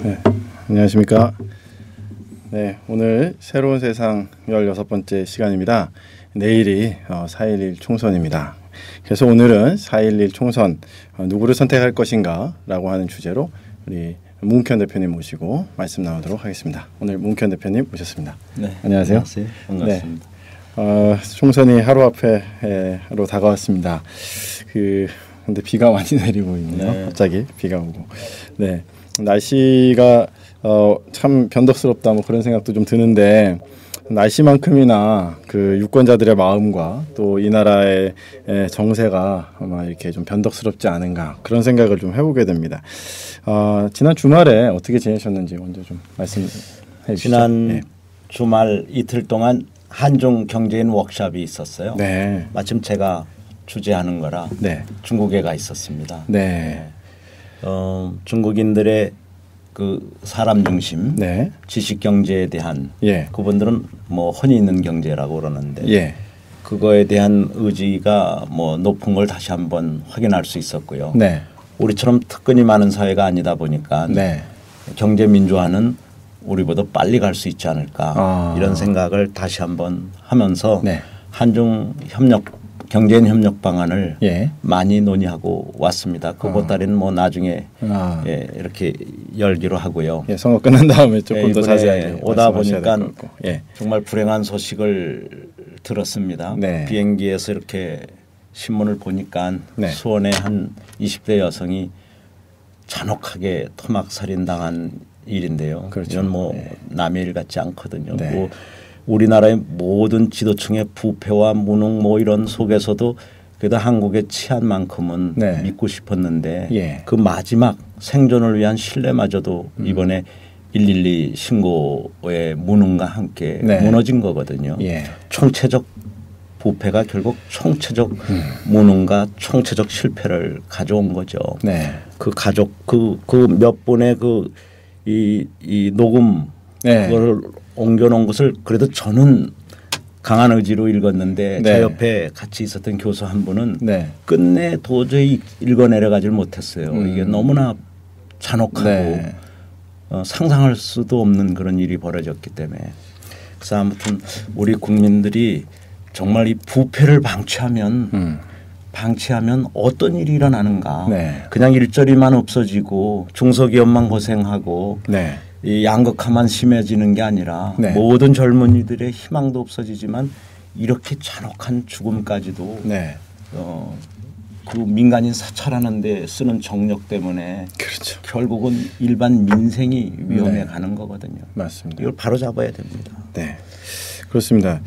네, 안녕하십니까. 네, 오늘 새로운 세상 16번째 시간입니다. 내일이 4.11 총선입니다. 그래서 오늘은 4.11 총선 누구를 선택할 것인가 라고 하는 주제로 우리 문욱현 대표님 모시고 말씀 나누도록 하겠습니다. 오늘 문욱현 대표님 모셨습니다. 네, 안녕하세요. 안녕하세요. 반갑습니다. 네, 총선이 하루 앞에로 다가왔습니다. 근데 비가 많이 내리고 있네요. 네. 갑자기 비가 오고. 네, 날씨가 참 변덕스럽다 뭐 그런 생각도 좀 드는데 날씨만큼이나 그 유권자들의 마음과 또 이 나라의 정세가 아마 이렇게 좀 변덕스럽지 않은가 그런 생각을 좀 해보게 됩니다. 지난 주말에 어떻게 지내셨는지 먼저 좀 말씀해 주시죠. 지난 네. 주말 이틀 동안 한중 경제인 워크숍이 있었어요. 네. 마침 제가 주재하는 거라 네. 중국에 가 있었습니다. 네. 중국인들의 그 사람 중심 네. 지식 경제에 대한 예. 그분들은 뭐 혼이 있는 경제라고 그러는데 예. 그거에 대한 의지가 뭐 높은 걸 다시 한번 확인할 수 있었고요. 네. 우리처럼 특권이 많은 사회가 아니다 보니까 네. 경제 민주화는 우리보다 빨리 갈 수 있지 않을까 이런 생각을 다시 한번 하면서 네. 한중 협력 경제인 협력 방안을 예. 많이 논의하고 왔습니다. 그보다는 뭐 나중에 예, 이렇게 열기로 하고요. 예, 선거 끝난 다음에 조금 예, 더 자세하게 오다 보니까 예. 정말 불행한 소식을 들었습니다. 네. 비행기에서 이렇게 신문을 보니까 네. 수원의 한 20대 여성이 잔혹하게 토막살인 당한 일인데요. 그렇죠. 이건 뭐 네. 남의 일 같지 않거든요. 네. 뭐 우리나라의 모든 지도층의 부패와 무능 뭐 이런 속에서도 그래도 한국의 치안만큼은 네. 믿고 싶었는데 예. 그 마지막 생존을 위한 신뢰마저도 이번에 112 신고의 무능과 함께 네. 무너진 거거든요. 예. 총체적 부패가 결국 총체적 무능과 총체적 실패를 가져온 거죠. 네. 그 가족 그 몇 분의 이 녹음 네. 그걸 옮겨놓은 것을 그래도 저는 강한 의지로 읽었는데 네. 제 옆에 같이 있었던 교수 한 분은 네. 끝내 도저히 읽어내려가질 못했어요. 이게 너무나 잔혹하고 네. 상상할 수도 없는 그런 일이 벌어졌기 때문에 그래서 아무튼 우리 국민들이 정말 이 부패를 방치하면 어떤 일이 일어나는가. 네. 그냥 일자리만 없어지고 중소기업만 고생하고 네. 이 양극화만 심해지는 게 아니라 네. 모든 젊은이들의 희망도 없어지지만 이렇게 잔혹한 죽음까지도 네. 그 민간인 사찰하는 데 쓰는 정력 때문에 그렇죠. 결국은 일반 민생이 위험해 네. 가는 거거든요. 맞습니다. 이걸 바로 잡아야 됩니다. 네. 그렇습니다.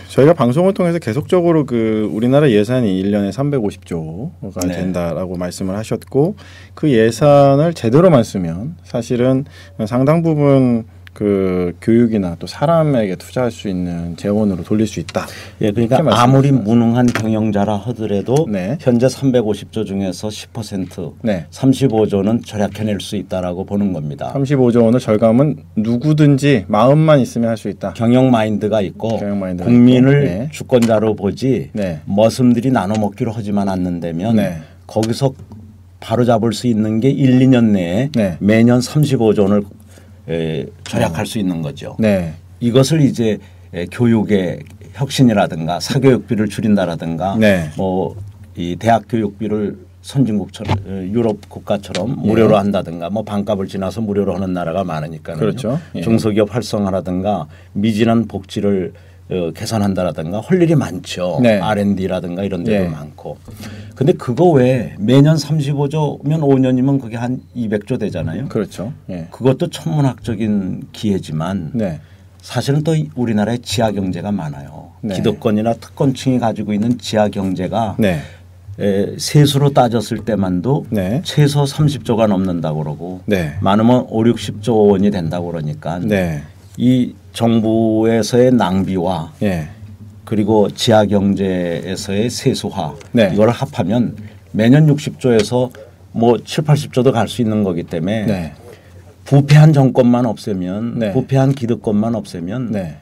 저희가 방송을 통해서 계속적으로 우리나라 예산이 1년에 350조가 네. 된다라고 말씀을 하셨고 그 예산을 제대로만 쓰면 사실은 상당 부분 교육이나 또 사람에게 투자할 수 있는 재원으로 돌릴 수 있다. 예, 그러니까 아무리 무능한 경영자라 하더라도 네. 현재 350조 중에서 10% 네. 35조는 절약해낼 수 있다라고 보는 겁니다. 35조 원을 절감은 누구든지 마음만 있으면 할 수 있다. 경영 마인드가 있고 경영 마인드가 국민을 있고. 네. 주권자로 보지 네. 머슴들이 나눠 먹기로 하지만 않는다면 네. 거기서 바로 잡을 수 있는 게 1, 2년 내에 네. 매년 35조 원을 절약할 수 있는 거죠. 네. 이것을 이제 교육의 혁신이라든가 사교육비를 줄인다라든가 네. 뭐 이 대학 교육비를 선진국처럼 유럽 국가처럼 무료로 한다든가 뭐 반값을 지나서 무료로 하는 나라가 많으니까요. 그렇죠. 예. 중소기업 활성화라든가 미진한 복지를 개선한다라든가 할 일이 많죠. 네. R&D라든가 이런 데도 예. 많고. 근데 그거 외에 매년 35조면 5년이면 그게 한 200조 되잖아요. 그렇죠. 예. 그것도 천문학적인 기회지만 네. 사실은 또 우리나라에 지하 경제가 많아요. 네. 기득권이나 특권층이 가지고 있는 지하 경제가 네. 세수로 따졌을 때만도 네. 최소 30조가 넘는다고 그러고 네. 많으면 5, 60조 원이 된다고 그러니까 네. 이 정부에서의 낭비와 예. 그리고 지하 경제에서의 세수화 네. 이걸 합하면 매년 60조에서 뭐 7, 80조도 갈 수 있는 거기 때문에 네. 부패한 정권만 없애면 네. 부패한 기득권만 없애면 네.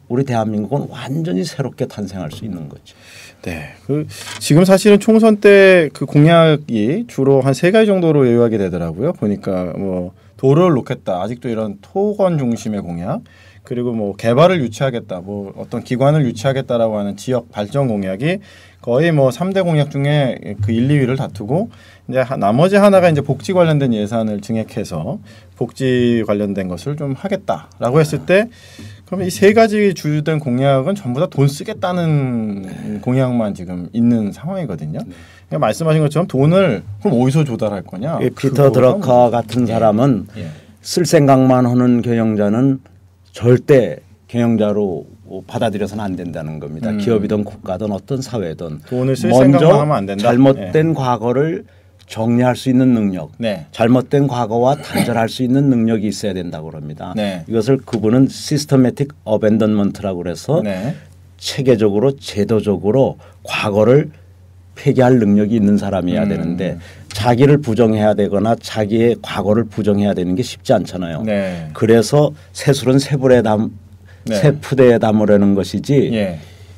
우리 대한민국은 완전히 새롭게 탄생할 수 있는 거죠. 네. 지금 사실은 총선 때 공약이 주로 한 3가지 정도로 요약이 되더라고요. 보니까 뭐 도로를 놓겠다. 아직도 이런 토건 중심의 공약. 그리고 뭐 개발을 유치하겠다. 뭐 어떤 기관을 유치하겠다라고 하는 지역 발전 공약이 거의 뭐 3대 공약 중에 그 1, 2위를 다투고 이제 나머지 하나가 이제 복지 관련된 예산을 증액해서 복지 관련된 것을 좀 하겠다라고 했을 때 그러면 이 세 가지 주된 공약은 전부 다 돈 쓰겠다는 공약만 지금 있는 상황이거든요. 그러니까 말씀하신 것처럼 돈을 그럼 어디서 조달할 거냐? 피터 드러커 같은 사람은 쓸 생각만 하는 경영자는 절대 경영자로 받아들여서는 안 된다는 겁니다. 기업이든 국가든 어떤 사회든 돈을 쓸 생각만 하면 안 된다. 잘못된 과거를 정리할 수 있는 능력, 잘못된 과거와 단절할 수 있는 능력이 있어야 된다고 합니다. 이것을 그분은 시스테매틱 어벤던먼트라고 그래서 체계적으로 제도적으로 과거를 폐기할 능력이 있는 사람이어야 되는데 자기를 부정해야 되거나 자기의 과거를 부정해야 되는 게 쉽지 않잖아요. 그래서 새술은 새푸대에 담으려는 것이지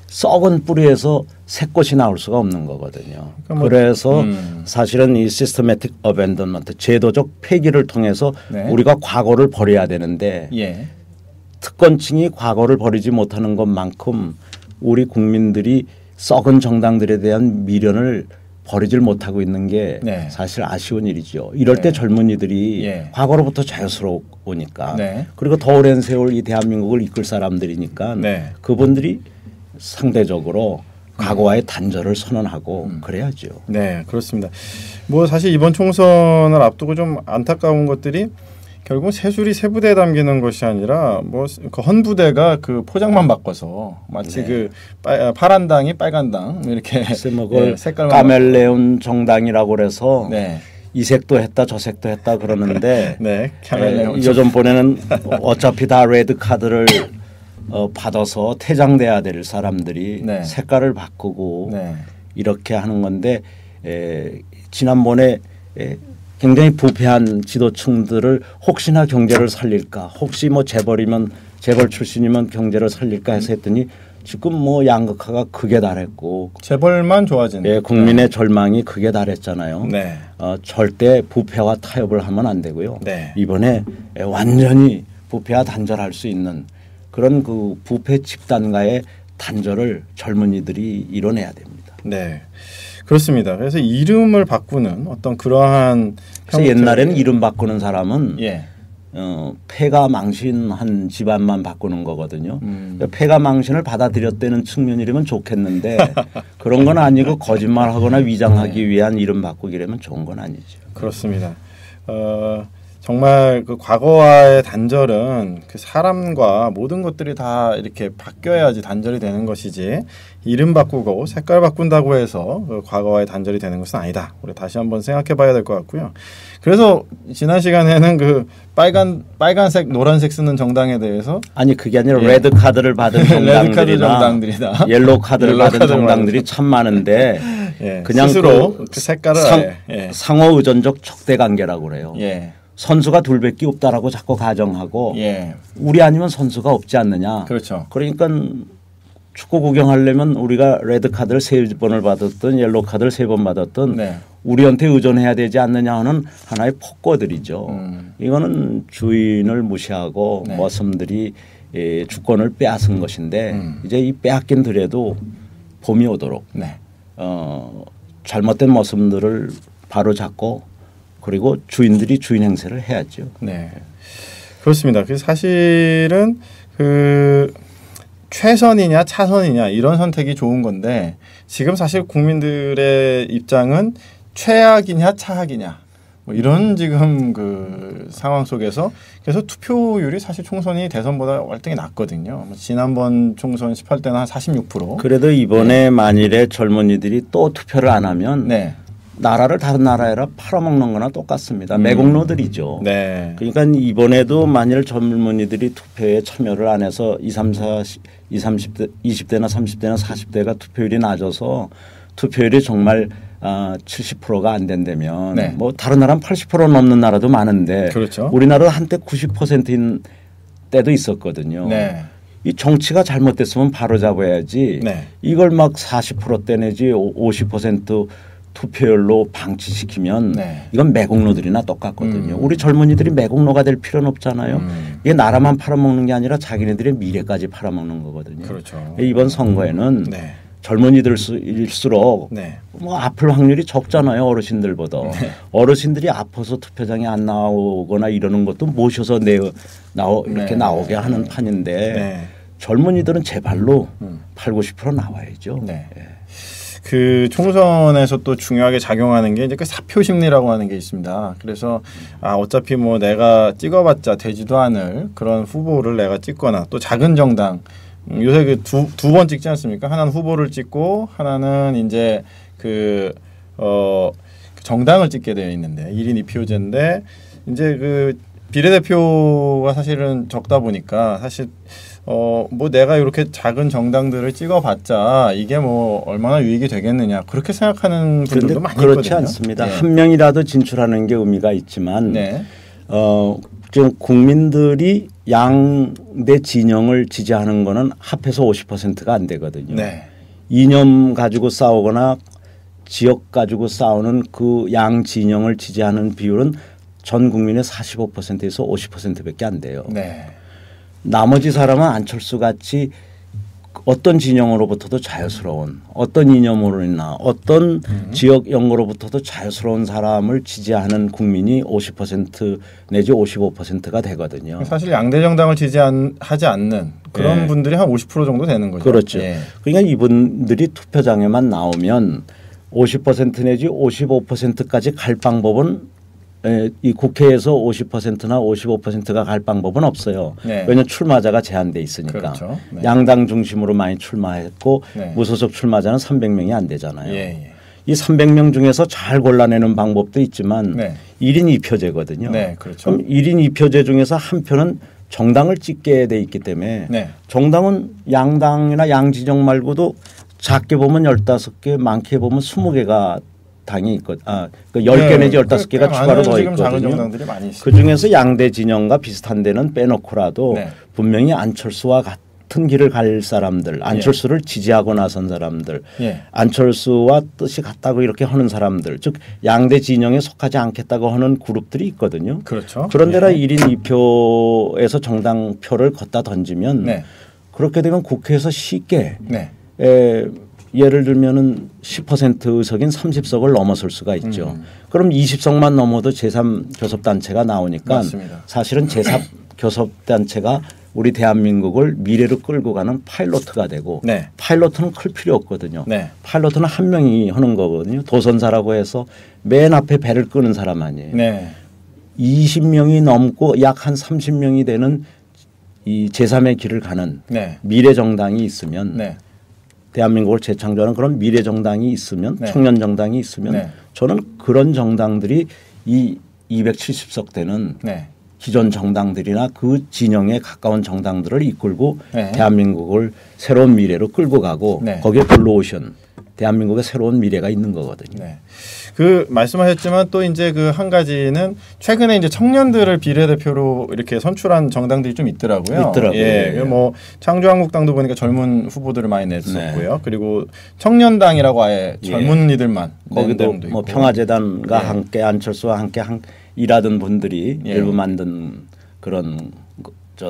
썩은 뿌리에서 새꽃이 나올 수가 없는 거거든요. 그래서 사실은 이 시스테매틱 어벤던먼트 제도적 폐기를 통해서 우리가 과거를 버려야 되는데 특권층이 과거를 버리지 못하는 것만큼 우리 국민들이 썩은 정당들에 대한 미련을 버리질 못하고 있는 게 사실 아쉬운 일이죠. 이럴 때 젊은이들이 과거로부터 자유스러우니까 그리고 더 오랜 세월 이 대한민국을 이끌 사람들이니까 그분들이 상대적으로 과거와의 단절을 선언하고 그래야죠. 네, 그렇습니다. 뭐 사실 이번 총선을 앞두고 좀 안타까운 것들이 결국 새술이 새부대에 담기는 것이 아니라 뭐 그 헌부대가 그 포장만 바꿔서 마치 그 파란 당이 빨간 당 이렇게 색깔 까멜레온 정당이라고 그래서 이 색도 했다 저 색도 했다 그러는데 요즘 보내는 어차피 다 레드 카드를 받아서 퇴장돼야 될 사람들이 색깔을 바꾸고 이렇게 하는 건데 지난번에 굉장히 부패한 지도층들을 혹시나 경제를 살릴까 혹시 뭐 재벌이면 재벌 출신이면 경제를 살릴까 해서 했더니 지금 뭐 양극화가 극에 달했고 재벌만 좋아지는 국민의 절망이 극에 달했잖아요. 절대 부패와 타협을 하면 안 되고요. 이번에 완전히 부패와 단절할 수 있는 그런 그 부패 집단과의 단절을 젊은이들이 이뤄내야 됩니다. 네. 그렇습니다. 그래서 이름을 바꾸는 어떤 그러한 그래서 옛날에는 이름 바꾸는 사람은 폐가 망신한 집안만 바꾸는 거거든요. 폐가 망신을 받아들였다는 측면이라면 좋겠는데 그런 건 아니고 거짓말하거나 위장하기 위한 이름 바꾸기라면 좋은 건 아니죠. 그렇습니다. 정말 그 과거와의 단절은 그 사람과 모든 것들이 다 이렇게 바뀌어야지 단절이 되는 것이지 이름 바꾸고 색깔 바꾼다고 해서 그 과거와의 단절이 되는 것은 아니다. 우리 다시 한번 생각해 봐야 될 것 같고요. 그래서 지난 시간에는 그 빨간색, 노란색 쓰는 정당에 대해서 아니 그게 아니라 레드 카드를 받은 정당들이나 옐로우 카드를 받은 정당들이 참 많은데 그냥 스스로 그 색깔을 상호 의존적 척대 관계라고 그래요. 선수가 둘밖에 없다라고 자꾸 가정하고 우리 아니면 선수가 없지 않느냐. 그렇죠. 그러니까 축구 구경하려면 우리가 레드 카드를 3번을 받았든 옐로우 카드를 3번 받았든 우리한테 의존해야 되지 않느냐 하는 하나의 폭거들이죠. 이거는 주인을 무시하고 머슴들이 주권을 빼앗은 것인데 이제 이 빼앗긴 들에도 봄이 오도록 잘못된 머슴들을 바로잡고 그리고 주인들이 주인 행세를 해야죠. 네, 그렇습니다. 그래서 사실은 그 최선이냐 차선이냐 이런 선택이 좋은 건데 지금 사실 국민들의 입장은 최악이냐 차악이냐 뭐 이런 지금 그 상황 속에서 그래서 투표율이 사실 총선이 대선보다 월등히 낮거든요. 지난번 총선 18대는 한 46%. 그래도 이번에 만일에 젊은이들이 또 투표를 안 하면 나라를 다른 나라에라 팔아먹는 거나 똑같습니다. 매국노들이죠. 그러니까 이번에도 만일 젊은이들이 투표에 참여를 안 해서 20대나 30대나 40대가 투표율이 낮아서 투표율이 정말 70%가 안 된다면 뭐 다른 나라는 80% 넘는 나라도 많은데 우리나라는 한때 90%인 때도 있었거든요. 이 정치가 잘못됐으면 바로 잡아야지 이걸 막 40%대 내지 50% 투표율로 방치시키면 이건 매국노들이나 똑같거든요. 우리 젊은이들이 매국노가 될 필요는 없잖아요. 이게 나라만 팔아먹는 게 아니라 자기네들의 미래까지 팔아먹는 거거든요. 그렇죠. 이번 선거에는 젊은이들일수록 뭐 아플 확률이 적잖아요. 어르신들보다. 어르신들이 아파서 투표장에 안 나오거나 이러는 것도 모셔서 이렇게 나오게 하는 판인데 젊은이들은 제발로 80~90% 나와야죠. 그 총선에서 또 중요하게 작용하는 게 이제 그 사표 심리라고 하는 게 있습니다. 그래서 어차피 뭐 내가 찍어봤자 되지도 않을 그런 후보를 내가 찍거나 또 작은 정당 요새 그 두 번 찍지 않습니까? 하나는 후보를 찍고 하나는 이제 정당을 찍게 되어 있는데 1인 2표제인데 이제 그 비례대표가 사실은 적다 보니까 사실 뭐 내가 이렇게 작은 정당들을 찍어봤자 이게 뭐 얼마나 유익이 되겠느냐 그렇게 생각하는 분들도 많이 있거든요. 그렇지 않습니다. 한 명이라도 진출하는 게 의미가 있지만 지금 국민들이 양대 진영을 지지하는 거는 합해서 50%가 안 되거든요. 이념 가지고 싸우거나 지역 가지고 싸우는 그 양 진영을 지지하는 비율은 전 국민의 45%에서 50%밖에 안 돼요. 나머지 사람은 안철수 같이 어떤 진영으로부터도 자유스러운 어떤 이념으로나 어떤 지역 연구로부터도 자유스러운 사람을 지지하는 국민이 50% 내지 55%가 되거든요. 사실 양대 정당을 지지하지 않는 그런 분들이 한 50% 정도 되는 거죠. 그렇죠. 그러니까 이분들이 투표장에만 나오면 50% 내지 55%까지 갈 방법은 이 국회에서 50%나 55%가 갈 방법은 없어요. 왜냐하면 출마자가 제한돼 있으니까. 그렇죠. 양당 중심으로 많이 출마했고 무소속 출마자는 300명이 안 되잖아요. 이 300명 중에서 잘 골라내는 방법도 있지만 1인 2표제거든요. 그렇죠. 그럼 1인 2표제 중에서 한 표는 정당을 찍게 돼 있기 때문에 정당은 양당이나 양진영 말고도 작게 보면 15개 많게 보면 20개가 당이 있고 10개 내지 15개가 추가로 더 있거든요. 그 중에서 양대 진영과 비슷한 데는 빼놓고라도 분명히 안철수와 같은 길을 갈 사람들, 안철수를 지지하고 나선 사람들, 안철수와 뜻이 같다고 이렇게 하는 사람들, 즉 양대 진영에 속하지 않겠다고 하는 그룹들이 있거든요. 그렇죠. 그런데나 1인 2표에서 정당 표를 걷다 던지면 그렇게 되면 국회에서 쉽게 예를 들면은 10% 의석인 30석을 넘어설 수가 있죠. 그럼 20석만 넘어도 제3교섭단체가 나오니까 맞습니다. 사실은 제3교섭단체가 우리 대한민국을 미래로 끌고 가는 파일로트가 되고 파일로트는 클 필요 없거든요. 파일로트는 한 명이 하는 거거든요. 도선사라고 해서 맨 앞에 배를 끄는 사람 아니에요. 20명이 넘고 약 한 30명이 되는 이 제3의 길을 가는 미래정당이 있으면 대한민국을 재창조하는 그런 미래정당이 있으면 청년정당이 있으면 저는 그런 정당들이 이 270석 되는 기존 정당들이나 그 진영에 가까운 정당들을 이끌고 대한민국을 새로운 미래로 끌고 가고 거기에 블루오션 대한민국의 새로운 미래가 있는 거거든요. 그 말씀하셨지만 또 이제 그 한 가지는 최근에 이제 청년들을 비례대표로 이렇게 선출한 정당들이 좀 있더라고요. 뭐 창조한국당도 보니까 젊은 후보들을 많이 냈었고요. 그리고 청년당이라고 아예 젊은이들만 거기도 뭐 평화재단과 함께 안철수와 함께 일하던 분들이 일부 만든 그런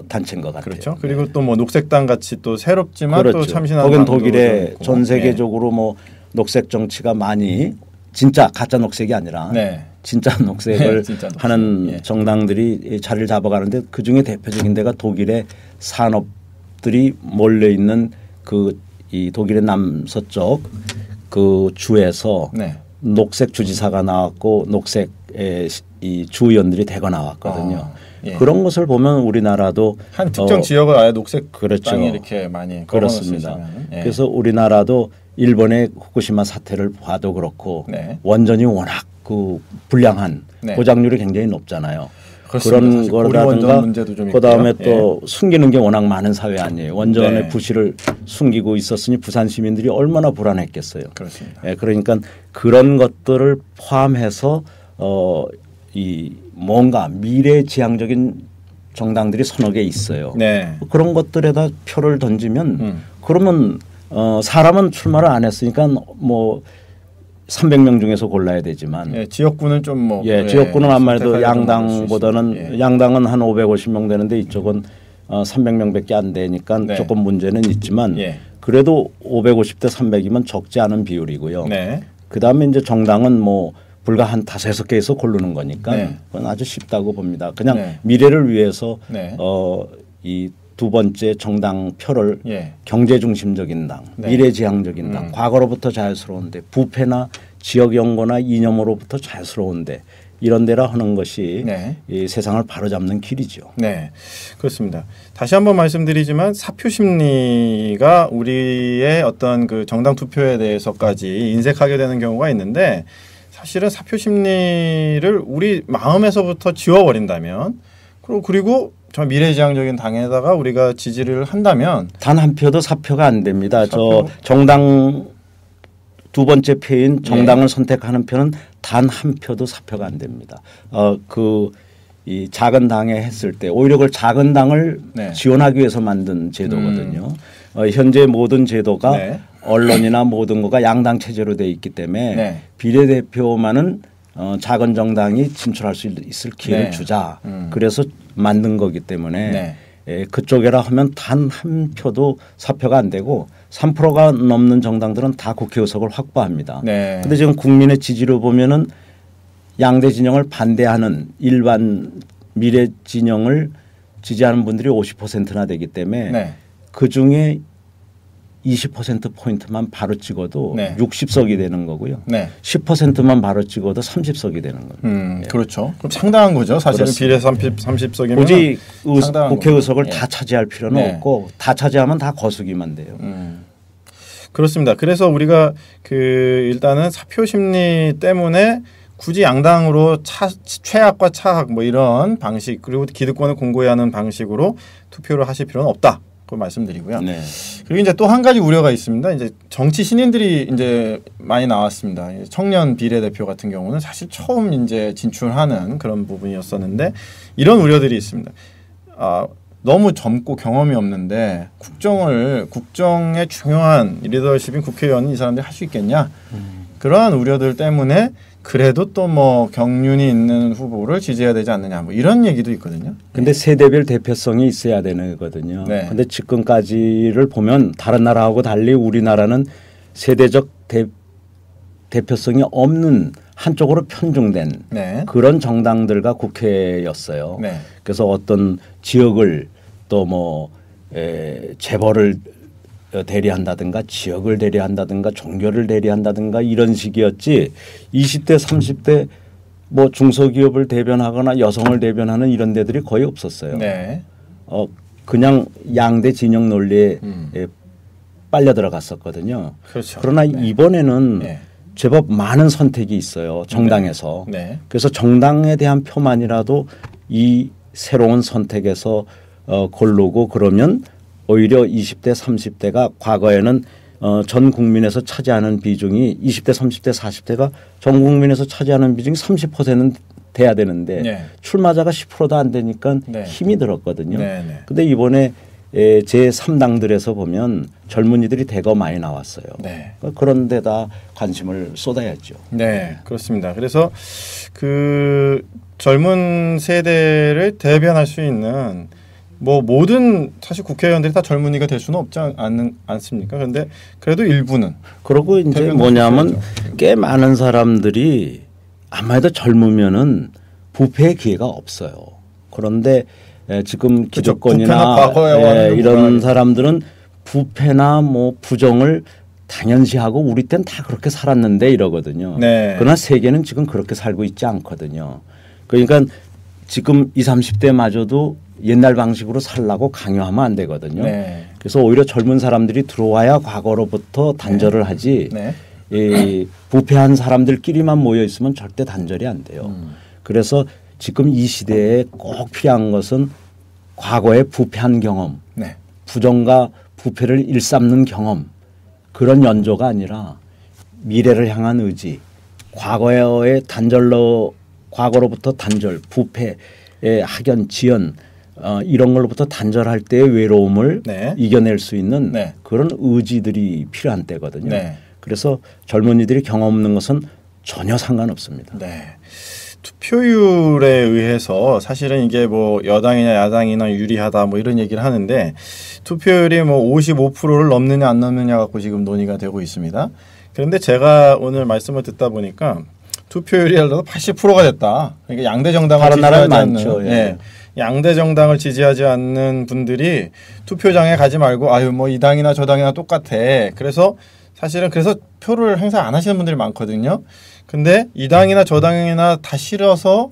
단체인 것 같아요. 그렇죠. 그리고 또 뭐 녹색당 같이 또 새롭지만 또 참신한 거긴 독일에 전 세계적으로 뭐 녹색 정치가 많이 진짜 가짜 녹색이 아니라 진짜 녹색을 진짜 녹색. 하는 정당들이 자리를 잡아가는데 그중에 대표적인 데가 독일의 산업들이 몰려 있는 이 독일의 남서쪽 그 주에서 녹색 주지사가 나왔고 녹색의 이 주의원들이 대거 나왔거든요. 그런 것을 보면 우리나라도 한 특정 지역을 아예 녹색 땅이 이렇게 많이 그렇습니다. 그래서 우리나라도 일본의 후쿠시마 사태를 봐도 그렇고 원전이 워낙 그 불량한 고장률이 굉장히 높잖아요. 그런 거라든가 그다음에 또 숨기는 게 워낙 많은 사회 아니에요. 원전의 부실을 숨기고 있었으니 부산 시민들이 얼마나 불안했겠어요. 그렇습니다. 그러니까 그런 것들을 포함해서 이 뭔가 미래지향적인 정당들이 서너 개 있어요. 그런 것들에다 표를 던지면 그러면 사람은 출마를 안 했으니까 뭐 300명 중에서 골라야 되지만 예, 지역구는 좀 뭐 지역구는 아무래도 양당보다는 양당은 한 550명 되는데 이쪽은 300명밖에 안 되니까 네. 조금 문제는 있지만 예. 그래도 550대 300이면 적지 않은 비율이고요. 네. 그다음에 이제 정당은 뭐 불과 한 5-6개에서 고르는 거니까 네. 그건 아주 쉽다고 봅니다. 그냥 네. 미래를 위해서 네. 이 두 번째 정당 표를 예. 경제 중심적인 당, 네. 미래지향적인 당, 과거로부터 자유스러운데 부패나 지역 연고나 이념으로부터 자유스러운데 이런 데라 하는 것이 네. 이 세상을 바로잡는 길이죠. 네, 그렇습니다. 다시 한번 말씀드리지만 사표 심리가 우리의 어떤 그 정당 투표에 대해서까지 인색하게 되는 경우가 있는데 사실은 사표 심리를 우리 마음에서부터 지워버린다면 그리고 저 미래지향적인 당에다가 우리가 지지를 한다면 단 한 표도 사표가 안 됩니다. 사표. 저 정당 두 번째 표인 정당을 선택하는 표는 단 한 표도 사표가 안 됩니다. 이 작은 당에 했을 때 오히려 그걸 작은 당을 지원하기 위해서 만든 제도거든요. 현재 모든 제도가 언론이나 모든 거가 양당 체제로 돼 있기 때문에 비례대표만은 작은 정당이 진출할 수 있을 기회를 주자. 그래서 만든 거기 때문에 그쪽이라 하면 단 한 표도 사표가 안 되고 3%가 넘는 정당들은 다 국회의석을 확보합니다. 그런데 지금 국민의 지지로 보면은 양대 진영을 반대하는 일반 미래 진영을 지지하는 분들이 50%나 되기 때문에 그중에 20%포인트만 바로 찍어도 60석이 되는 거고요. 10%만 바로 찍어도 30석이 되는 거예요. 그렇죠. 그럼 상당한 거죠. 사실은 비례 30석이면 굳이 국회의석을 다 차지할 필요는 없고 다 차지하면 다 거수기만 돼요. 그렇습니다. 그래서 우리가 일단은 사표 심리 때문에 굳이 양당으로 최악과 차악 뭐 이런 방식 그리고 기득권을 공고히 하는 방식으로 투표를 하실 필요는 없다. 그 말씀드리고요. 그리고 이제 또 한 가지 우려가 있습니다. 이제 정치 신인들이 이제 많이 나왔습니다. 청년 비례대표 같은 경우는 사실 처음 이제 진출하는 그런 부분이었었는데 이런 우려들이 있습니다. 너무 젊고 경험이 없는데 국정의 중요한 리더십인 국회의원은 이 사람들이 할 수 있겠냐? 그러한 우려들 때문에 그래도 또 뭐 경륜이 있는 후보를 지지해야 되지 않느냐 뭐 이런 얘기도 있거든요. 근데 세대별 대표성이 있어야 되는 거거든요. 근데 지금까지를 보면 다른 나라하고 달리 우리나라는 세대적 대표성이 없는 한쪽으로 편중된 그런 정당들과 국회였어요. 그래서 어떤 지역을 또 뭐 재벌을 대리한다든가 지역을 대리한다든가 종교를 대리한다든가 이런 식이었지 20대 30대 뭐 중소기업을 대변하거나 여성을 대변하는 이런 데들이 거의 없었어요. 그냥 양대 진영 논리에 빨려 들어갔었거든요. 그렇죠. 그러나 이번에는 제법 많은 선택이 있어요. 정당에서. 그래서 정당에 대한 표만이라도 이 새로운 선택에서 고르고 그러면 오히려 20대 30대가 과거에는 전 국민에서 차지하는 비중이 20대 30대 40대가 전 국민에서 차지하는 비중이 30%는 돼야 되는데 출마자가 10%도 안 되니까 힘이 들었거든요. 그런데 이번에 제3당들에서 보면 젊은이들이 대거 많이 나왔어요. 그런 데다 관심을 쏟아야죠. 네, 그렇습니다. 그래서 그 젊은 세대를 대변할 수 있는 뭐 모든 사실 국회의원들이 다 젊은이가 될 수는 없지 않습니까? 그런데 그래도 일부는 그리고 이제 뭐냐면 꽤 많은 사람들이 아마도 젊으면은 부패의 기회가 없어요. 그런데 지금 기득권이나 이런 사람들은 부패나 뭐 부정을 당연시하고 우리 땐 다 그렇게 살았는데 이러거든요. 그러나 세계는 지금 그렇게 살고 있지 않거든요. 그러니까 지금 20, 30대마저도 옛날 방식으로 살라고 강요하면 안 되거든요. 그래서 오히려 젊은 사람들이 들어와야 과거로부터 단절을 하지 이 부패한 사람들끼리만 모여 있으면 절대 단절이 안 돼요. 그래서 지금 이 시대에 꼭 필요한 것은 과거의 부패한 경험, 부정과 부패를 일삼는 경험 그런 연조가 아니라 미래를 향한 의지, 과거의 과거로부터 단절, 부패의 학연, 지연 이런 걸로부터 단절할 때의 외로움을 이겨낼 수 있는 그런 의지들이 필요한 때거든요. 그래서 젊은이들이 경험 없는 것은 전혀 상관없습니다. 네. 투표율에 의해서 사실은 이게 뭐 여당이냐 야당이나 유리하다 뭐 이런 얘기를 하는데 투표율이 뭐 55%를 넘느냐 안 넘느냐 갖고 지금 논의가 되고 있습니다. 그런데 제가 오늘 말씀을 듣다 보니까 투표율이 예를 들어서 80%가 됐다. 그러니까 양대 정당을 지지하지 않는 예. 양대 정당을 지지하지 않는 분들이 투표장에 가지 말고 아유 뭐 이 당이나 저 당이나 똑같아. 그래서 사실은 그래서 표를 행사 안 하시는 분들이 많거든요. 근데 이 당이나 저 당이나 다 싫어서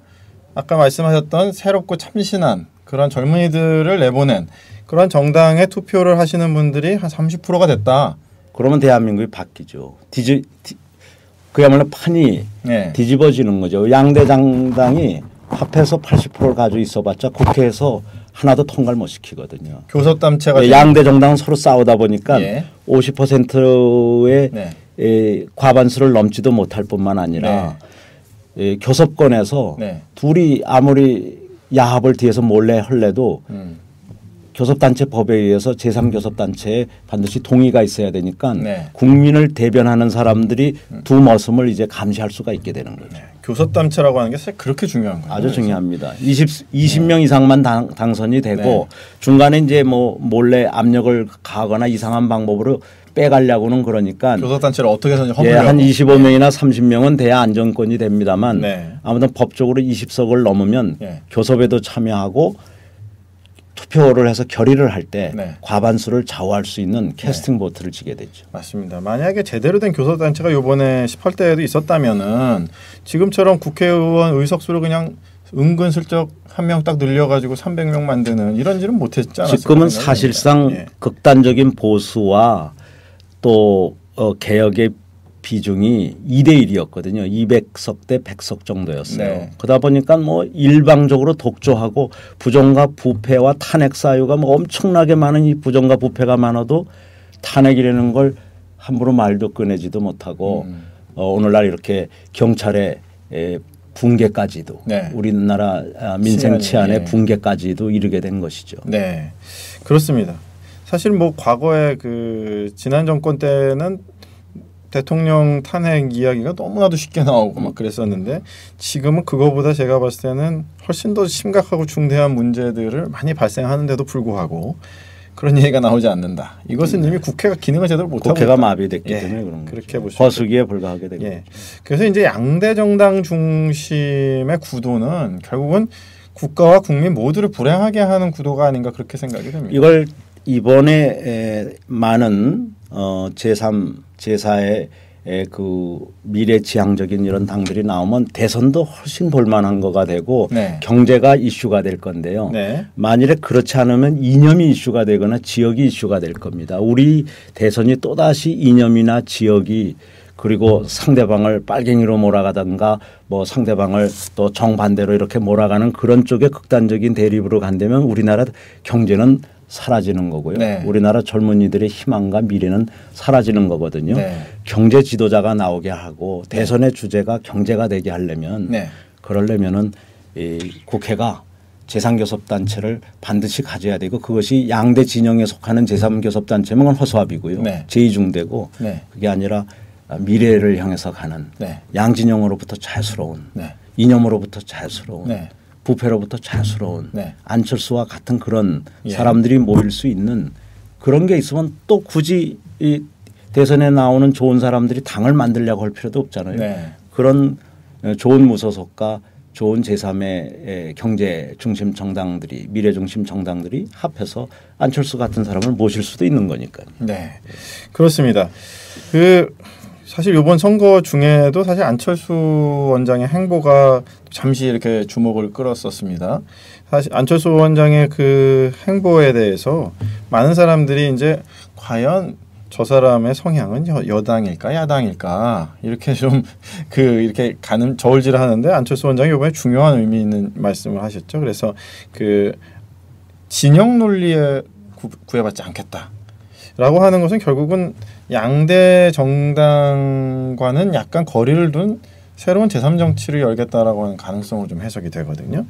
아까 말씀하셨던 새롭고 참신한 그런 젊은이들을 내보낸 그런 정당에 투표를 하시는 분들이 한 30%가 됐다. 그러면 대한민국이 바뀌죠. 그야말로 판이 네. 뒤집어지는 거죠. 양대 정당이 합해서 80%를 가지고 있어봤자 국회에서 하나도 통과를 못 시키거든요. 교섭단체가 양대 정당은 서로 싸우다 보니까 예. 50%의 네. 과반수를 넘지도 못할 뿐만 아니라 네. 교섭권에서 네. 둘이 아무리 야합을 뒤에서 몰래 할래도 교섭단체 법에 의해서 제3교섭단체에 반드시 동의가 있어야 되니까 네. 국민을 대변하는 사람들이 두 모습을 이제 감시할 수가 있게 되는 거죠. 네. 교섭단체라고 하는 게 사실 그렇게 중요한 거예요. 아주 중요합니다. 20명 이상만 당선이 되고 네. 중간에 이제 뭐 몰래 압력을 가하거나 이상한 방법으로 빼가려고는 그러니까 교섭단체를 어떻게 해서든지 허물려고. 예, 한 25명이나 30명은 돼야 안정권이 됩니다만 네. 아무튼 법적으로 20석을 넘으면 네. 교섭에도 참여하고 투표를 해서 결의를 할 때 네. 과반수를 좌우할 수 있는 캐스팅 보트를 지게 되죠. 맞습니다. 만약에 제대로 된 교섭단체가 이번에 18대에도 있었다면은 지금처럼 국회의원 의석수를 그냥 은근슬쩍 한 명 딱 늘려가지고 300명 만드는 이런 일은 못했지 않았을까요? 지금은 사실상 극단적인 보수와 또 개혁의 비중이 2대1이었거든요. 200석 대 100석 정도였어요. 네. 그러다 보니까 뭐 일방적으로 독조하고 부정과 부패와 탄핵 사유가 뭐 엄청나게 많은 이 부정과 부패가 많아도 탄핵이라는 걸 함부로 말도 꺼내지도 못하고 오늘날 이렇게 경찰의 붕괴까지도 네. 우리나라 민생 치안의 네. 붕괴까지도 이르게 된 것이죠. 네, 그렇습니다. 사실 뭐 과거에 그 지난 정권 때는 대통령 탄핵 이야기가 너무나도 쉽게 나오고 막 그랬었는데 지금은 그거보다 제가 봤을 때는 훨씬 더 심각하고 중대한 문제들을 많이 발생하는데도 불구하고 그런 얘기가 나오지 않는다. 이것은 이미 국회가 기능을 제대로 못하고 국회가 마비됐기 예, 때문에 그런 그렇게 거죠. 거수기에 불과하게 되고. 예. 그래서 이제 양대 정당 중심의 구도는 결국은 국가와 국민 모두를 불행하게 하는 구도가 아닌가 그렇게 생각이 됩니다. 이걸 이번에 많은 제3, 제4의 그 미래지향적인 이런 당들이 나오면 대선도 훨씬 볼만한 거가 되고 네. 경제가 이슈가 될 건데요. 네. 만일에 그렇지 않으면 이념이 이슈가 되거나 지역이 이슈가 될 겁니다. 우리 대선이 또다시 이념이나 지역이 그리고 상대방을 빨갱이로 몰아가든가 뭐 상대방을 또 정반대로 이렇게 몰아가는 그런 쪽에 극단적인 대립으로 간다면 우리나라 경제는 사라지는 거고요. 네. 우리나라 젊은이들의 희망과 미래는 사라지는 거거든요. 네. 경제 지도자가 나오게 하고 대선의 주제가 경제가 되게 하려면 그러려면은 이 국회가 제3교섭단체를 반드시 가져야 되고 그것이 양대 진영에 속하는 제3교섭단체면 허수아비고요. 제2중대고 그게 아니라 미래를 향해서 가는 양진영으로부터 자유스러운 이념으로부터 자유스러운 부패로부터 자유스러운 안철수와 같은 그런 사람들이 모일 수 있는 그런 게 있으면 또 굳이 이 대선에 나오는 좋은 사람들이 당을 만들려고 할 필요도 없잖아요. 그런 좋은 무소속과 좋은 제3의 경제 중심 정당들이 미래 중심 정당들이 합해서 안철수 같은 사람을 모실 수도 있는 거니까요. 네, 그렇습니다. 사실 이번 선거 중에도 사실 안철수 원장의 행보가 잠시 이렇게 주목을 끌었었습니다. 사실 안철수 원장의 그 행보에 대해서 많은 사람들이 이제 과연 저 사람의 성향은 여당일까 야당일까 이렇게 좀 이렇게 가는 저울질을 하는데 안철수 원장이 이번에 중요한 의미 있는 말씀을 하셨죠. 그래서 그 진영 논리에 구애받지 않겠다라고 하는 것은 결국은 양대 정당과는 약간 거리를 둔 새로운 제3정치를 열겠다라고 하는 가능성으로 좀 해석이 되거든요.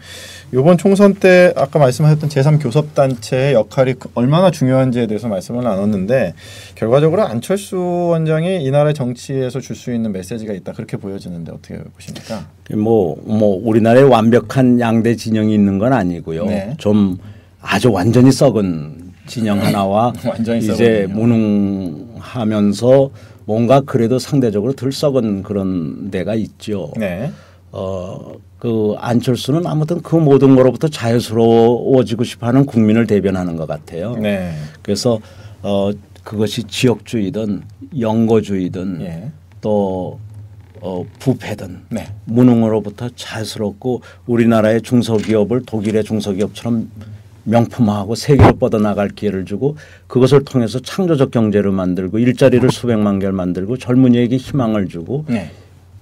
이번 총선 때 아까 말씀하셨던 제3교섭단체의 역할이 얼마나 중요한지에 대해서 말씀을 나눴는데 결과적으로 안철수 원장이 이 나라의 정치에서 줄 수 있는 메시지가 있다 그렇게 보여지는데 어떻게 보십니까? 뭐 우리나라에 완벽한 양대 진영이 있는 건 아니고요. 네. 좀 아주 완전히 썩은 진영 하나와 이제 무능하면서 뭔가 그래도 상대적으로 덜 썩은 그런 데가 있죠. 네. 그 안철수는 아무튼 그 모든 거로부터 자유스러워지고 싶어하는 국민을 대변하는 것 같아요. 네. 그래서 그것이 지역주의든 영거주의든 예. 또 부패든 네. 무능으로부터 자유스럽고 우리나라의 중소기업을 독일의 중소기업처럼 명품화하고 세계로 뻗어나갈 기회를 주고 그것을 통해서 창조적 경제를 만들고 일자리를 수백만 개를 만들고 젊은이에게 희망을 주고 네.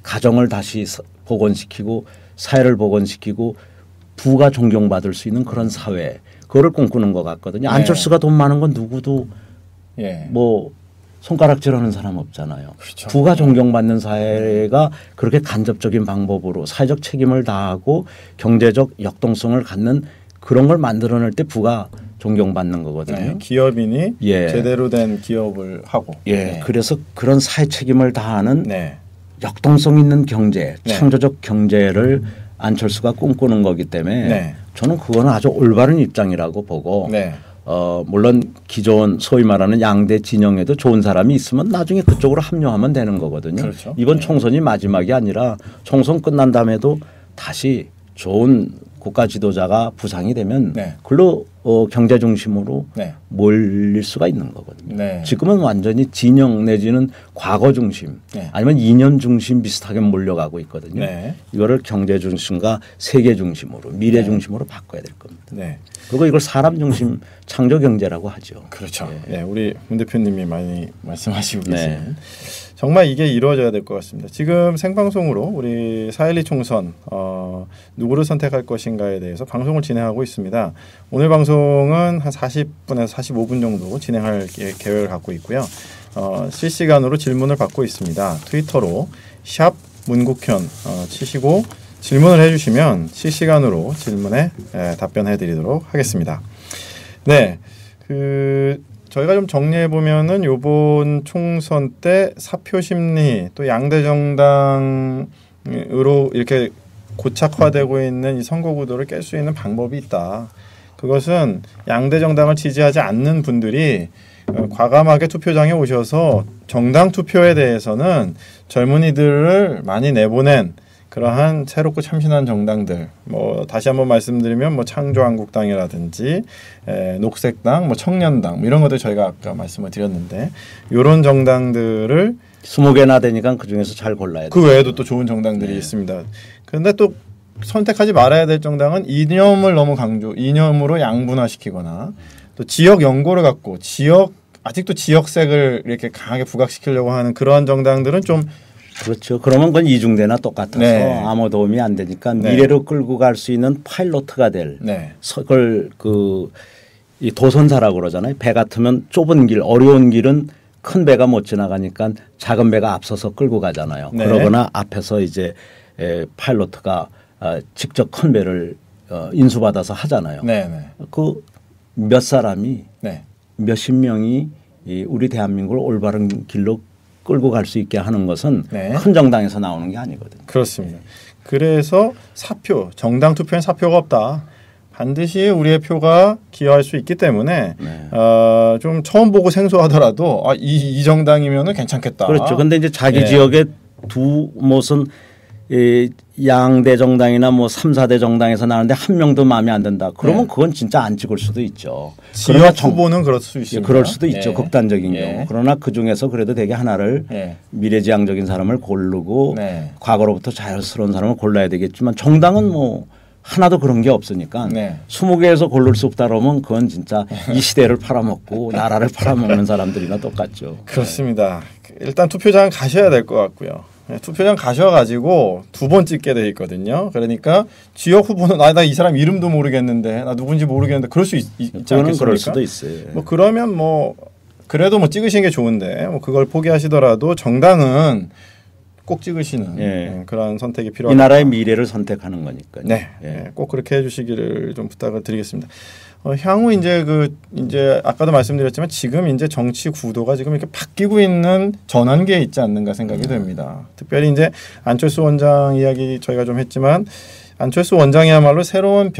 가정을 다시 복원시키고 사회를 복원시키고 부가 존경받을 수 있는 그런 사회 그거를 꿈꾸는 것 같거든요. 네. 안철수가 돈 많은 건 누구도 네. 뭐 손가락질하는 사람 없잖아요. 그렇죠. 부가 존경받는 사회가 그렇게 간접적인 방법으로 사회적 책임을 다하고 경제적 역동성을 갖는 그런 걸 만들어낼 때 부가 존경받는 거거든요. 네, 기업인이 예. 제대로 된 기업을 하고. 예. 네. 그래서 그런 사회 책임을 다하는 네. 역동성 있는 경제, 네. 창조적 경제를 안철수가 꿈꾸는 거기 때문에 네. 저는 그거는 아주 올바른 입장이라고 보고 네. 물론 기존 소위 말하는 양대 진영에도 좋은 사람이 있으면 나중에 그쪽으로 합류하면 되는 거거든요. 그렇죠. 이번 네. 총선이 마지막이 아니라 총선 끝난 다음에도 다시 좋은 국가 지도자가 부상이 되면 네. 그걸로 경제 중심으로 네. 몰릴 수가 있는 거거든요. 네. 지금은 완전히 진영 내지는 과거 중심 네. 아니면 이념 중심 비슷하게 몰려가고 있거든요. 네. 이거를 경제 중심과 세계 중심으로 미래 네. 중심으로 바꿔야 될 겁니다. 네. 그리고 이걸 사람 중심 창조 경제라고 하죠. 그렇죠. 네. 네. 우리 문 대표님이 많이 말씀하시고 계시는 네. 정말 이게 이루어져야 될 것 같습니다. 지금 생방송으로 우리 4.12 총선 누구를 선택할 것인가에 대해서 방송을 진행하고 있습니다. 오늘 방송은 한 40분에서 45분 정도 진행할 계획을 갖고 있고요. 실시간으로 질문을 받고 있습니다. 트위터로 샵 문국현 치시고 질문을 해주시면 실시간으로 질문에 답변해드리도록 하겠습니다. 네, 저희가 좀 정리해 보면은 이번 총선 때 사표 심리 또 양대 정당으로 이렇게 고착화되고 있는 이 선거 구도를 깰 수 있는 방법이 있다. 그것은 양대 정당을 지지하지 않는 분들이 과감하게 투표장에 오셔서 정당 투표에 대해서는 젊은이들을 많이 내보낸 그러한 새롭고 참신한 정당들, 뭐 다시 한번 말씀드리면 뭐 창조한국당이라든지 녹색당, 뭐 청년당 뭐 이런 것들 저희가 아까 말씀을 드렸는데 이런 정당들을 20개나 되니까 그 중에서 잘 골라야 돼요. 그 외에도 또 좋은 정당들이 네. 있습니다. 그런데 또 선택하지 말아야 될 정당은 이념을 너무 이념으로 양분화시키거나 또 지역 연고를 갖고 아직도 지역색을 이렇게 강하게 부각시키려고 하는 그러한 정당들은 좀 그렇죠. 그러면 그건 이중대나 똑같아서 네. 아무 도움이 안 되니까 네. 미래로 끌고 갈 수 있는 파일로트가 될 그걸 이 도선사라고 그러잖아요. 배 같으면 좁은 길, 어려운 길은 큰 배가 못 지나가니까 작은 배가 앞서서 끌고 가잖아요. 네. 그러거나 앞에서 이제 파일로트가 직접 큰 배를 인수받아서 하잖아요. 네. 그 몇 사람이 네. 몇십 명이 우리 대한민국을 올바른 길로 끌고 갈 수 있게 하는 것은 네. 큰 정당에서 나오는 게 아니거든요. 그렇습니다. 그래서 정당 투표엔 사표가 없다. 반드시 우리의 표가 기여할 수 있기 때문에 네. 좀 처음 보고 생소하더라도 이 정당이면은 괜찮겠다. 그렇죠. 그런데 이제 자기 지역에 무슨 양대 정당이나 뭐 3, 4대 정당에서 나오는데 한 명도 마음에 안 든다. 그러면 그건 진짜 안 찍을 수도 있죠. 지역 후보는 그럴 수 있습니다. 그럴 수도 있죠. 극단적인 경우. 그러나 그중에서 그래도 되게 하나를 미래지향적인 사람을 고르고 과거로부터 자연스러운 사람을 골라야 되겠지만 정당은 뭐 하나도 그런 게 없으니까 20개에서 고를 수 없다 그러면 그건 진짜 이 시대를 팔아먹고 나라를 팔아먹는 사람들이나 똑같죠. 그렇습니다. 일단 투표장 가셔야 될 것 같고요. 투표장 가셔가지고 2번 찍게 돼 있거든요. 그러니까 지역 후보는 나 이 사람 이름도 모르겠는데 나 누군지 모르겠는데 그럴 수 있지 않겠습니까? 그럴 수도 있어요. 뭐 그러면 뭐 그래도 뭐 찍으시는 게 좋은데 뭐 그걸 포기하시더라도 정당은 꼭 찍으시는 예. 그런 선택이 필요합니다. 이 나라의 미래를 선택하는 거니까요. 네, 예. 꼭 그렇게 해주시기를 좀 부탁을 드리겠습니다. 향후 이제 아까도 말씀드렸지만 지금 이제 정치 구도가 지금 이렇게 바뀌고 있는 전환기에 있지 않는가 생각이 됩니다. 특별히 이제 안철수 원장 이야기 저희가 좀 했지만 안철수 원장이야말로 새로운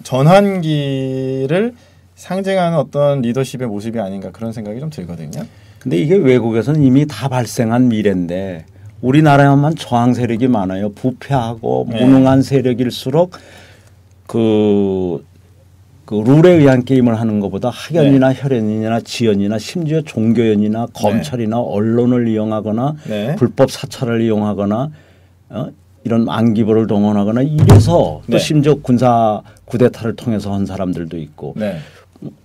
전환기를 상징하는 어떤 리더십의 모습이 아닌가 그런 생각이 좀 들거든요. 근데 이게 외국에서는 이미 다 발생한 미래인데 우리나라에만 저항 세력이 많아요. 부패하고 무능한 세력일수록 그 룰에 의한 게임을 하는 것보다 학연이나 혈연이나 지연이나 심지어 종교연이나 검찰이나 언론을 이용하거나 불법 사찰을 이용하거나 이런 안기부를 동원하거나 이래서 또 심지어 군사 쿠데타를 통해서 한 사람들도 있고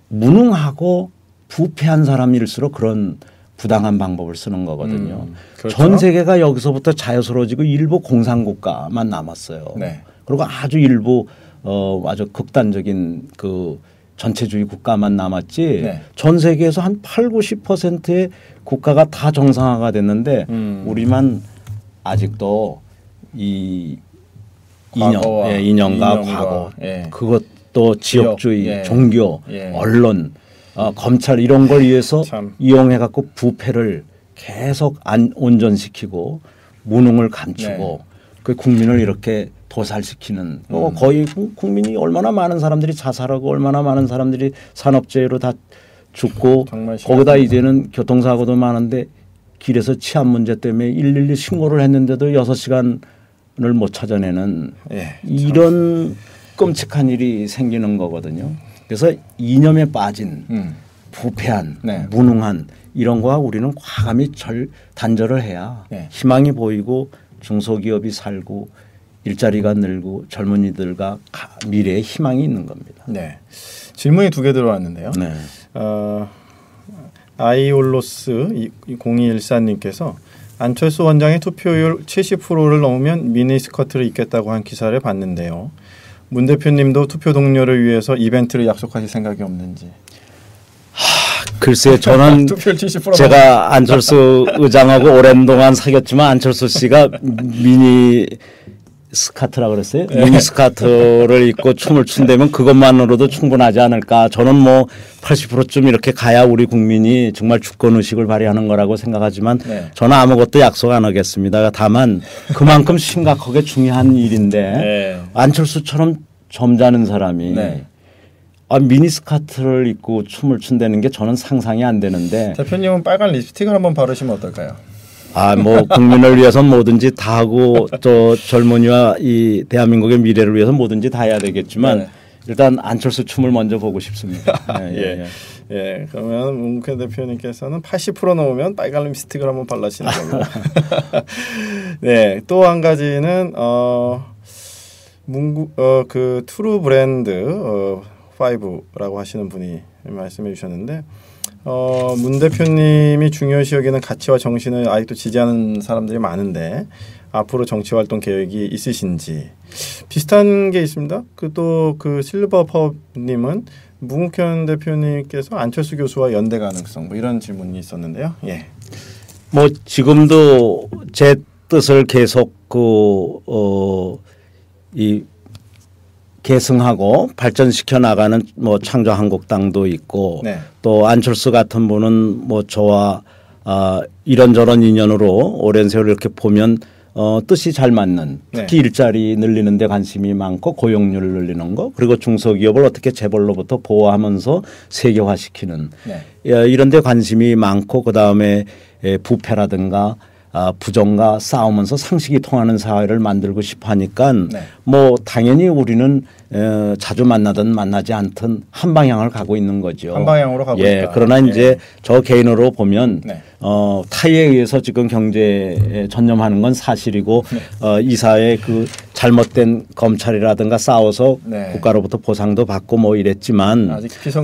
무능하고 부패한 사람일수록 그런 부당한 방법을 쓰는 거거든요. 그렇죠? 전 세계가 여기서부터 자유스러워지고 일부 공산국가만 남았어요. 그리고 아주 일부 아주 극단적인 그 전체주의 국가만 남았지 전 세계에서 한 80~90%의 국가가 다 정상화가 됐는데 우리만 아직도 이 이념과 과거 그것도 지역주의, 종교, 언론, 검찰 이런 걸 위해서 이용해 갖고 부패를 계속 온전시키고 무능을 감추고 그 국민을 이렇게 도살시키는 거의 국민이 얼마나 많은 사람들이 자살하고 얼마나 많은 사람들이 산업재해로 다 죽고 거기다 이제는 교통사고도 많은데 길에서 치안 문제 때문에 112 신고를 했는데도 6시간을 못 찾아내는 이런 끔찍한 일이 생기는 거거든요. 그래서 이념에 빠진 부패한 무능한 이런 거와 우리는 과감히 단절을 해야 희망이 보이고 중소기업이 살고 일자리가 늘고 젊은이들과 미래에 희망이 있는 겁니다. 질문이 2개 들어왔는데요. 아이올로스 0214님께서 안철수 원장의 투표율 70%를 넘으면 미니스커트를 입겠다고 한 기사를 봤는데요. 문 대표님도 투표 동료를 위해서 이벤트를 약속하실 생각이 없는지. 글쎄요. 저는 제가 안철수 의장하고 오랜 동안 사귀었지만 안철수 씨가 미니 스카트라고 그랬어요. 미니 스카트를 입고 춤을 춘다면 그것만으로도 충분하지 않을까. 저는 뭐 80%쯤 이렇게 가야 우리 국민이 정말 주권의식을 발휘하는 거라고 생각하지만 저는 아무것도 약속 안 하겠습니다. 다만 그만큼 심각하게 중요한 일인데 안철수처럼 점잖은 사람이 미니스커트를 입고 춤을 춘다는 게 저는 상상이 안 되는데. 대표님은 빨간 립스틱을 한번 바르시면 어떨까요? 뭐 국민을 위해서 뭐든지 다 하고 또 젊은이와 이 대한민국의 미래를 위해서 뭐든지 다 해야 되겠지만 일단 안철수 춤을 먼저 보고 싶습니다. 그러면 문국회 대표님께서는 80% 넘으면 빨간 립스틱을 한번 발라시는 거고. 또 한 가지는 그 투루 브랜드 5라고 하시는 분이 말씀해 주셨는데 문 대표님이 중요시 여기는 가치와 정신을 아직도 지지하는 사람들이 많은데 앞으로 정치활동 계획이 있으신지. 비슷한 게 있습니다. 그 실버퍼님은 문국현 대표님께서 안철수 교수와 연대 가능성 이런 질문이 있었는데요. 뭐 지금도 제 뜻을 계속 계승하고 발전시켜 나가는 뭐 창조한국당도 있고 또 안철수 같은 분은 뭐 저와 이런저런 인연으로 오랜 세월 이렇게 보면 뜻이 잘 맞는 특히 일자리 늘리는 데 관심이 많고 고용률을 늘리는 거 그리고 중소기업을 어떻게 재벌로부터 보호하면서 세계화시키는 이런 데 관심이 많고 그다음에 부패라든가 부정과 싸우면서 상식이 통하는 사회를 만들고 싶어 하니까 뭐 당연히 우리는 자주 만나든 만나지 않든 한 방향을 가고 있는 거죠. 한 방향으로 가고 있다. 그러나 이제 저 개인으로 보면 타의에 의해서 지금 경제에 전념하는 건 사실이고 이 사회의 그 잘못된 검찰이라든가 싸워서 국가로부터 보상도 받고 뭐 이랬지만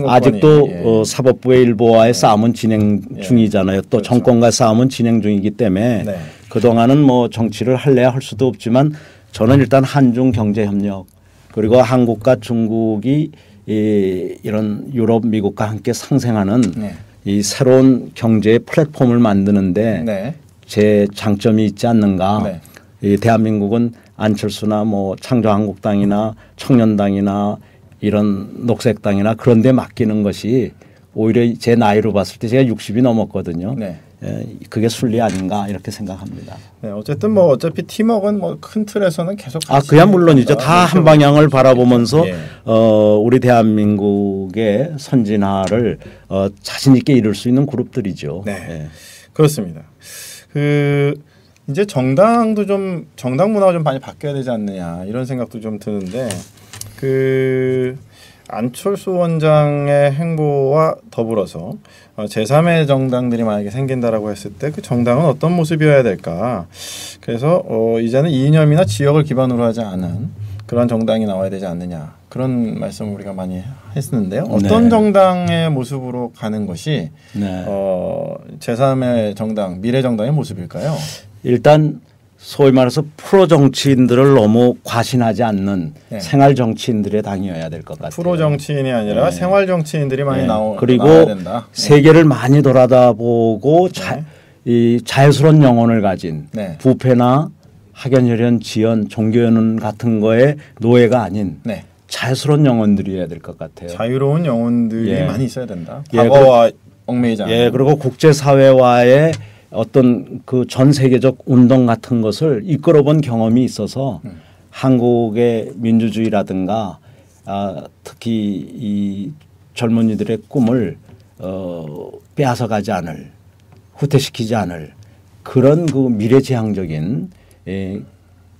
아직도 사법부의 일부와의 싸움은 진행 중이잖아요. 또 정권과 싸움은 진행 중이기 때문에 그동안은 뭐 정치를 할래야 할 수도 없지만 저는 일단 한중 경제협력 그리고 한국과 중국이 이런 유럽, 미국과 함께 상생하는 이 새로운 경제의 플랫폼을 만드는데 제 장점이 있지 않는가. 네. 이 대한민국은 안철수나 뭐 창조한국당이나 청년당이나 이런 녹색당이나 그런 데 맡기는 것이 오히려 제 나이로 봤을 때 제가 60이 넘었거든요. 네. 그게 순리 아닌가 이렇게 생각합니다. 네, 어쨌든 뭐 어차피 팀워크는 뭐 큰 틀에서는 계속 그야 물론이죠. 다 한 방향을 바라보면서 예. 우리 대한민국의 선진화를 자신 있게 이룰 수 있는 그룹들이죠. 네, 예. 그렇습니다. 이제 정당도 좀 정당 문화가 좀 많이 바뀌어야 되지 않느냐 이런 생각도 좀 드는데 안철수 원장의 행보와 더불어서 제3의 정당들이 만약에 생긴다라고 했을 때 그 정당은 어떤 모습이어야 될까? 그래서 이제는 이념이나 지역을 기반으로 하지 않은 그런 정당이 나와야 되지 않느냐 그런 말씀을 우리가 많이 했었는데요. 어떤 네. 정당의 모습으로 가는 것이 네. 제3의 정당, 미래 정당의 모습일까요? 일단 소위 말해서 프로 정치인들을 너무 과신하지 않는 네. 생활 정치인들의 당이어야 될 것 같아요. 프로 정치인이 아니라 네. 생활 정치인들이 많이 나와야 그리고 된다. 세계를 많이 돌아다보고 이 자유스러운 영혼을 가진 네. 부패나 학연혈연, 지연, 종교연 같은 거에 노예가 아닌 네. 자유스러운 영혼들이어야 될 것 같아요. 자유로운 영혼들이 많이 있어야 된다. 과거와 얽매이지 않는. 그리고 국제사회와의 어떤 그 전 세계적 운동 같은 것을 이끌어본 경험이 있어서 한국의 민주주의라든가 특히 이 젊은이들의 꿈을 빼앗아가지 않을 후퇴시키지 않을 그런 그 미래지향적인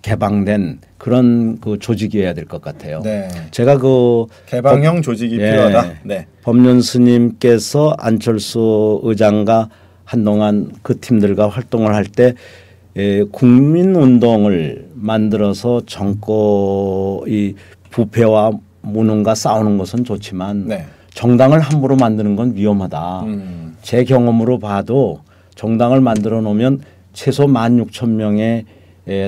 개방된 그런 그 조직이어야 될 것 같아요. 네. 제가 그 개방형 조직이 필요하다. 네. 법륜 스님께서 안철수 의장과 한동안 그 팀들과 활동을 할 때 국민운동을 만들어서 정권이 부패와 무능과 싸우는 것은 좋지만 네. 정당을 함부로 만드는 건 위험하다. 제 경험으로 봐도 정당을 만들어 놓으면 최소 16,000명의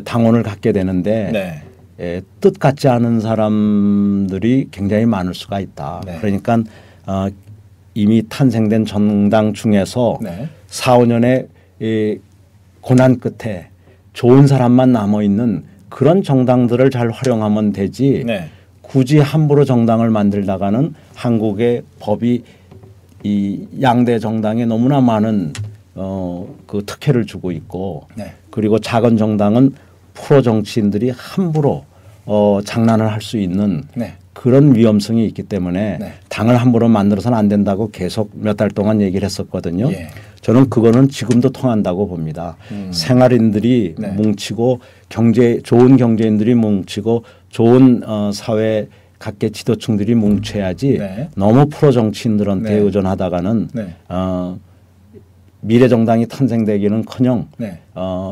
당원을 갖게 되는데 네. 뜻 같지 않은 사람들이 굉장히 많을 수가 있다. 네. 그러니까 이미 탄생된 정당 중에서 네. 4, 5년의 고난 끝에 좋은 사람만 남아있는 그런 정당들을 잘 활용하면 되지 네. 굳이 함부로 정당을 만들다가는 한국의 법이 이 양대 정당에 너무나 많은 그 특혜를 주고 있고 네. 그리고 작은 정당은 프로 정치인들이 함부로 장난을 할 수 있는 네. 그런 위험성이 있기 때문에 네. 당을 함부로 만들어서는 안 된다고 계속 몇 달 동안 얘기를 했었거든요. 예. 저는 그거는 지금도 통한다고 봅니다. 생활인들이 네. 뭉치고 좋은 경제인들이 뭉치고 좋은 사회 각계 지도층들이 뭉쳐야지 네. 너무 프로 정치인들한테 네. 의존하다가는 네. 미래 정당이 탄생되기는커녕 네.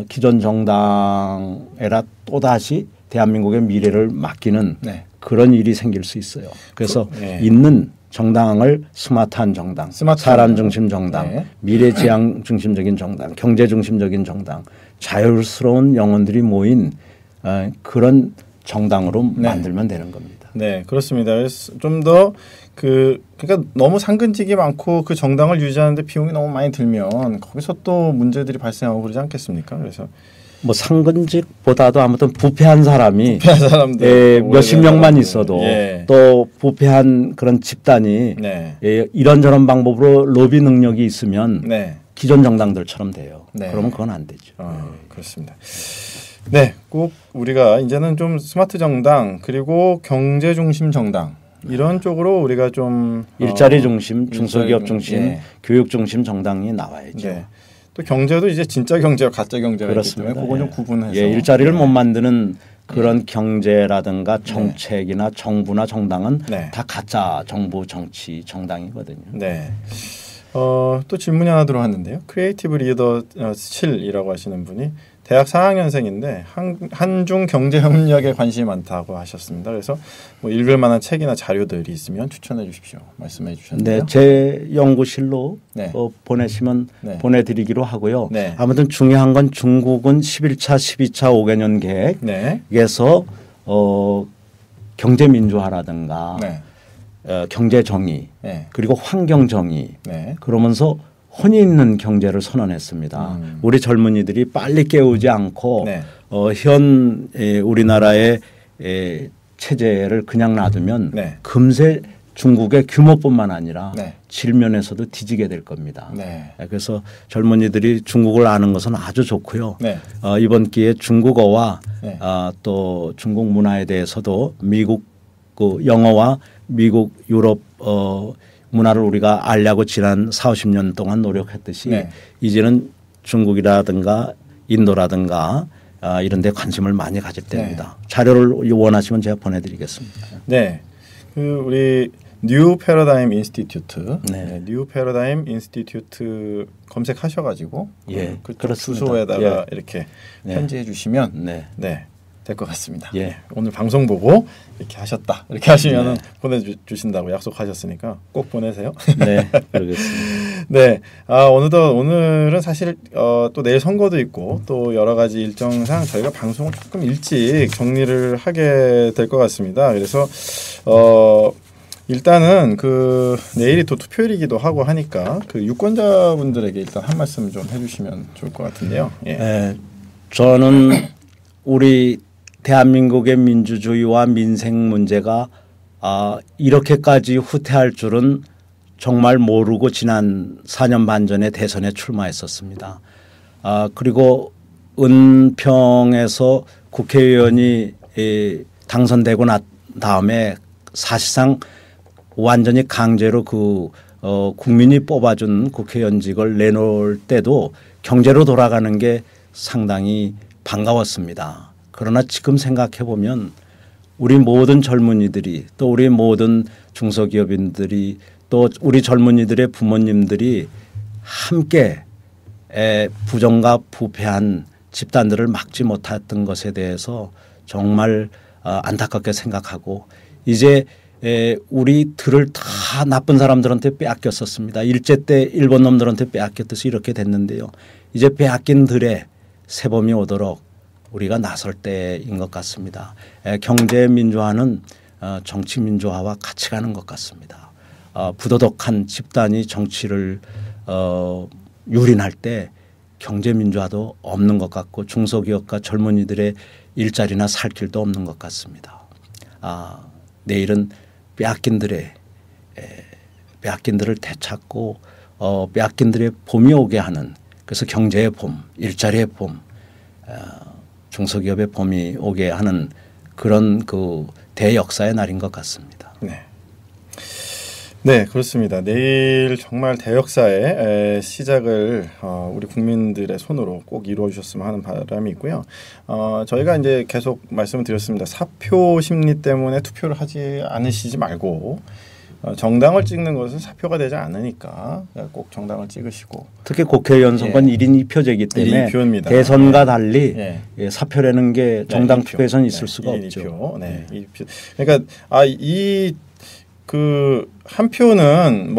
기존 정당에라 또다시 대한민국의 미래를 맡기는 네. 그런 일이 생길 수 있어요. 그래서 네. 있는 정당을 스마트한 정당, 사람 중심 정당, 네. 미래지향 중심적인 정당, 경제 중심적인 정당, 자유스러운 영혼들이 모인 그런 정당으로 네. 만들면 되는 겁니다. 네, 그렇습니다. 좀 더 그러니까 너무 상근직이 많고 그 정당을 유지하는데 비용이 너무 많이 들면 거기서 또 문제들이 발생하고 그러지 않겠습니까? 그래서 뭐 상근직보다도 아무튼 부패한 사람이 몇십 명만 있어도 예. 또 부패한 그런 집단이 네. 이런저런 방법으로 로비 능력이 있으면 네. 기존 정당들처럼 돼요. 네. 그러면 그건 안 되죠. 그렇습니다. 네, 꼭 우리가 이제는 좀 스마트 정당 그리고 경제 중심 정당 이런 쪽으로 우리가 좀 일자리 중심, 중소기업 중심, 예. 교육 중심 정당이 나와야죠. 네. 또 경제도 이제 진짜 경제와 가짜 경제가 그렇습니다. 있기 때문에 그건 좀 구분해서 일자리를 못 만드는 그런 경제라든가 정책이나 정부나 정당은 다 가짜 정부 정치 정당이거든요. 네. 또 질문이 하나 들어왔는데요. 크리에이티브 리더 7이라고 하시는 분이 대학 4학년생인데 한중 경제 협력에 관심이 많다고 하셨습니다. 그래서 뭐 읽을 만한 책이나 자료들이 있으면 추천해 주십시오. 말씀해 주셨는데요. 네, 제 연구실로 보내시면 보내드리기로 하고요. 네. 아무튼 중요한 건 중국은 11차, 12차 5개년 계획에서 경제 민주화라든가 경제 정의 그리고 환경 정의 그러면서 혼이 있는 경제를 선언했습니다. 우리 젊은이들이 빨리 깨우지 않고 네. 현 우리나라의 체제를 그냥 놔두면 네. 금세 중국의 규모뿐만 아니라 네. 질면에서도 뒤지게 될 겁니다. 네. 그래서 젊은이들이 중국을 아는 것은 아주 좋고요. 네. 이번 기회에 중국어와 네. 또 중국 문화에 대해서도 미국 그 영어와 미국 유럽 문화를 우리가 알려고 지난 40~50년 동안 노력했듯이 네. 이제는 중국이라든가 인도라든가 이런 데 관심을 많이 가질 때입니다. 네. 자료를 원하시면 제가 보내드리겠습니다. 네. 그 우리 뉴 패러다임 인스티튜트, 네. 뉴 패러다임 인스티튜트 검색하셔가지고 예, 그 주소에다가 예. 이렇게 네. 편지해 주시면 네. 네. 될 것 같습니다. 예. 오늘 방송 보고 이렇게 하셨다. 이렇게 하시면은 네. 보내주신다고 약속하셨으니까 꼭 보내세요. 네, 그러겠습니다. 네, 오늘은 사실 또 내일 선거도 있고 또 여러 가지 일정상 저희가 방송을 조금 일찍 정리를 하게 될 것 같습니다. 그래서 일단은 그 내일이 또 투표일이기도 하고 하니까 그 유권자분들에게 일단 한 말씀 좀 해주시면 좋을 것 같은데요. 예. 네, 저는 우리 대한민국의 민주주의와 민생 문제가 이렇게까지 후퇴할 줄은 정말 모르고 지난 4년 반 전에 대선에 출마했었습니다. 그리고 은평에서 국회의원이 당선되고 난 다음에 사실상 완전히 강제로 국민이 뽑아준 국회의원직을 내놓을 때도 경제로 돌아가는 게 상당히 반가웠습니다. 그러나 지금 생각해 보면 우리 모든 젊은이들이 또 우리 모든 중소기업인들이 또 우리 젊은이들의 부모님들이 함께 부정과 부패한 집단들을 막지 못했던 것에 대해서 정말 안타깝게 생각하고 이제 우리들을 다 나쁜 사람들한테 빼앗겼었습니다. 일제 때 일본 놈들한테 빼앗겼듯이 이렇게 됐는데요. 이제 빼앗긴 들에 새봄이 오도록 우리가 나설 때인 것 같습니다. 경제 민주화는 정치 민주화와 같이 가는 것 같습니다. 부도덕한 집단이 정치를 유린할 때 경제 민주화도 없는 것 같고 중소기업과 젊은이들의 일자리나 살 길도 없는 것 같습니다. 내일은 빼앗긴 들을 되찾고 빼앗긴 들의 봄이 오게 하는 그래서 경제의 봄, 일자리의 봄, 중소기업의 봄이 오게 하는 그런 그 대역사의 날인 것 같습니다. 네. 네, 그렇습니다. 내일 정말 대역사의 시작을 우리 국민들의 손으로 꼭 이루어 주셨으면 하는 바람이 있고요. 저희가 이제 계속 말씀을 드렸습니다. 사표 심리 때문에 투표를 하지 않으시지 말고 정당을 찍는 것은 사표가 되지 않으니까 꼭 정당을 찍으시고 특히 국회의원 선거는 1인 2표제이기 때문에 1인 대선과 달리 사표라는 게 정당 투표에서는 있을 수가 없죠. 네. 2표. 그러니까 그 한 표는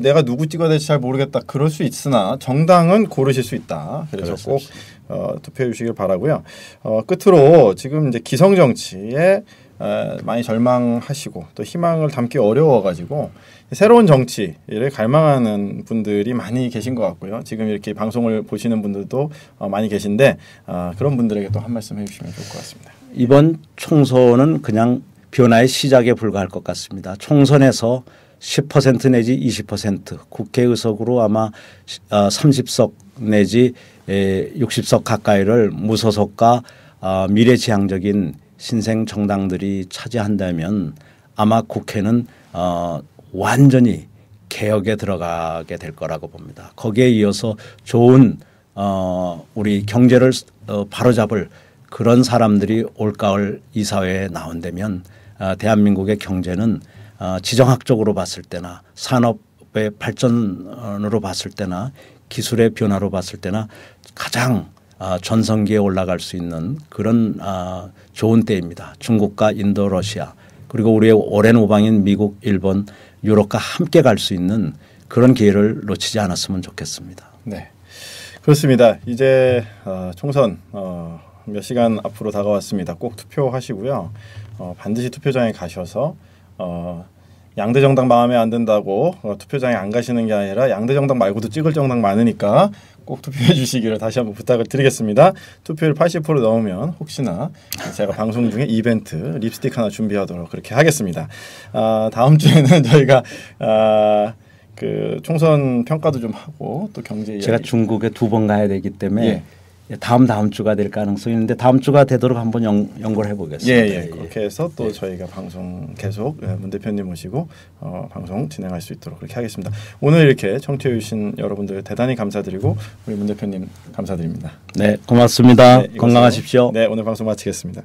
내가 누구 찍어야 될지 잘 모르겠다 그럴 수 있으나 정당은 고르실 수 있다. 그래서 꼭 투표해 주시길 바라고요. 끝으로 지금 이제 기성 정치에 많이 절망하시고 또 희망을 담기 어려워가지고 새로운 정치를 갈망하는 분들이 많이 계신 것 같고요. 지금 이렇게 방송을 보시는 분들도 많이 계신데 그런 분들에게 또 한 말씀 해주시면 좋을 것 같습니다. 이번 총선은 그냥 변화의 시작에 불과할 것 같습니다. 총선에서 10% 내지 20% 국회의석으로 아마 30석 내지 60석 가까이를 무소속과 미래지향적인 신생 정당들이 차지한다면 아마 국회는 완전히 개혁에 들어가게 될 거라고 봅니다. 거기에 이어서 좋은 우리 경제를 바로잡을 그런 사람들이 올가을 이사회에 나온다면 대한민국의 경제는 지정학적으로 봤을 때나 산업의 발전으로 봤을 때나 기술의 변화로 봤을 때나 가장 전성기에 올라갈 수 있는 그런 좋은 때입니다. 중국과 인도, 러시아 그리고 우리의 오랜 우방인 미국, 일본, 유럽과 함께 갈 수 있는 그런 기회를 놓치지 않았으면 좋겠습니다. 네, 그렇습니다. 이제 총선 몇 시간 앞으로 다가왔습니다. 꼭 투표하시고요. 반드시 투표장에 가셔서 양대 정당 마음에 안 든다고 투표장에 안 가시는 게 아니라 양대 정당 말고도 찍을 정당 많으니까 꼭 투표해 주시기를 다시 한번 부탁을 드리겠습니다. 투표율 80% 넘으면 혹시나 제가 방송 중에 이벤트 립스틱 하나 준비하도록 그렇게 하겠습니다. 다음 주에는 저희가 그 총선 평가도 좀 하고 또 경제 이야기. 제가 중국에 2번 가야 되기 때문에 다음 주가 될 가능성이 있는데 다음 주가 되도록 한번 연구를 해보겠습니다. 그렇게 해서 또 저희가 방송 계속 문 대표님 모시고 방송 진행할 수 있도록 그렇게 하겠습니다. 오늘 이렇게 청취해 주신 여러분들 대단히 감사드리고 우리 문 대표님 감사드립니다. 네, 고맙습니다. 건강하십시오. 네, 오늘 방송 마치겠습니다.